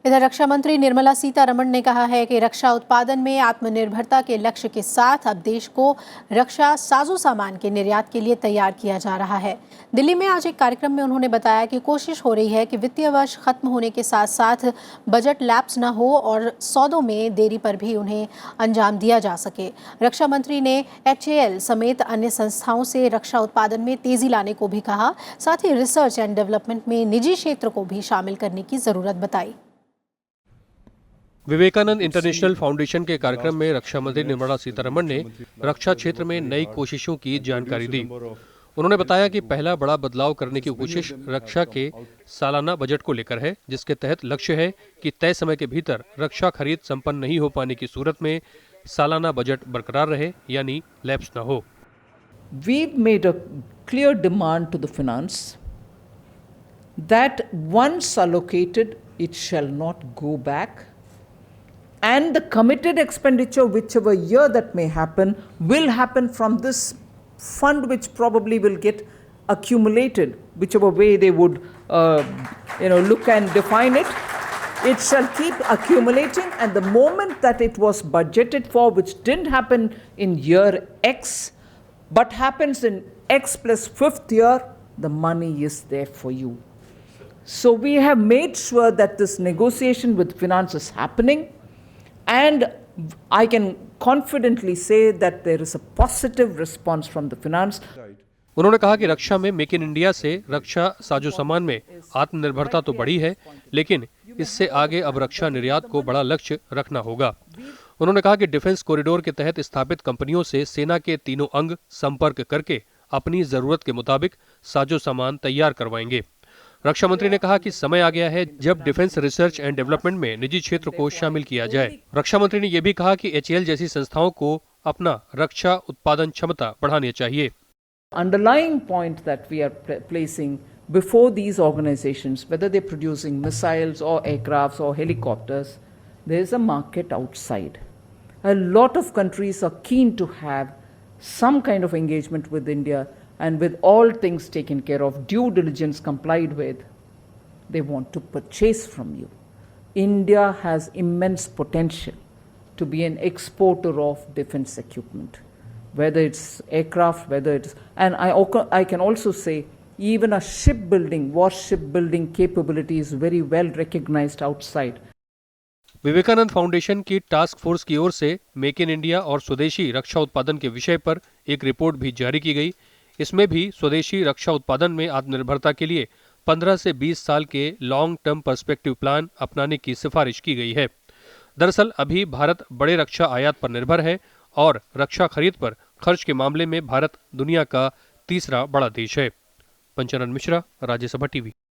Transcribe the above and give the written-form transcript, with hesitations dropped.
इधर रक्षा मंत्री निर्मला सीतारमण ने कहा है कि रक्षा उत्पादन में आत्मनिर्भरता के लक्ष्य के साथ अब देश को रक्षा साजो सामान के निर्यात के लिए तैयार किया जा रहा है। दिल्ली में आज एक कार्यक्रम में उन्होंने बताया कि कोशिश हो रही है कि वित्तीय वर्ष खत्म होने के साथ साथ बजट लैप्स न हो और सौदों में देरी पर भी उन्हें अंजाम दिया जा सके। रक्षा मंत्री ने HAL समेत अन्य संस्थाओं से रक्षा उत्पादन में तेजी लाने को भी कहा। साथ ही रिसर्च एंड डेवलपमेंट में निजी क्षेत्र को भी शामिल करने की जरूरत बताई। विवेकानंद इंटरनेशनल फाउंडेशन के कार्यक्रम में रक्षा मंत्री निर्मला सीतारमण ने रक्षा क्षेत्र में नई कोशिशों की जानकारी दी। उन्होंने बताया कि पहला बड़ा बदलाव करने की कोशिश रक्षा के सालाना बजट को लेकर है, जिसके तहत लक्ष्य है कि तय समय के भीतर रक्षा खरीद संपन्न नहीं हो पाने की सूरत में सालाना बजट बरकरार रहे, यानी लैप्स न हो। We've made a clear demand to the finance that once allocated, it shall not go back. And the committed expenditure, whichever year that may happen, will happen from this fund, which probably will get accumulated, whichever way they would, look and define it. It shall keep accumulating, and the moment that it was budgeted for, which didn't happen in year X, but happens in X plus 5th year, the money is there for you. So we have made sure that this negotiation with finance is happening. And I can confidently say that there is a positive response from the finance. उन्होंने कहा कि रक्षा में make in India से रक्षा साजो सामान में आत्मनिर्भरता तो बढ़ी है, लेकिन इससे आगे अब रक्षा निर्यात को बड़ा लक्ष्य रखना होगा। उन्होंने कहा कि डिफेंस कॉरिडोर के तहत स्थापित कंपनियों से सेना के तीनों अंग संपर्क करके अपनी जरूरत के मुताबिक साजो सामान तैयार करवाएंगे। रक्षा मंत्री ने कहा कि समय आ गया है जब डिफेंस रिसर्च एंड डेवलपमेंट में निजी क्षेत्र को शामिल किया जाए। रक्षा मंत्री ने यह भी कहा कि HAL जैसी संस्थाओं को अपना रक्षा उत्पादन क्षमता बढ़ानी चाहिए। Underlying point that we are placing before these organizations, whether they're producing missiles or aircrafts or helicopters, there is a market outside. A lot of countries are keen to have some kind of engagement with India. And with all things taken care of, due diligence complied with, they want to purchase from you. India has immense potential to be an exporter of defense equipment, whether it's aircraft, whether it's, and I can also say, even a shipbuilding, warship building capability is very well recognized outside. Vivekananda foundation की task force की ओर से make in India और स्वदेशी रक्षा उत्पादन के विषय पर एक रिपोर्ट भी जारी की गई। इसमें भी स्वदेशी रक्षा उत्पादन में आत्मनिर्भरता के लिए 15 से 20 साल के लॉन्ग टर्म पर्सपेक्टिव प्लान अपनाने की सिफारिश की गई है। दरअसल अभी भारत बड़े रक्षा आयात पर निर्भर है और रक्षा खरीद पर खर्च के मामले में भारत दुनिया का तीसरा बड़ा देश है। पंचानन मिश्रा, राज्यसभा टीवी।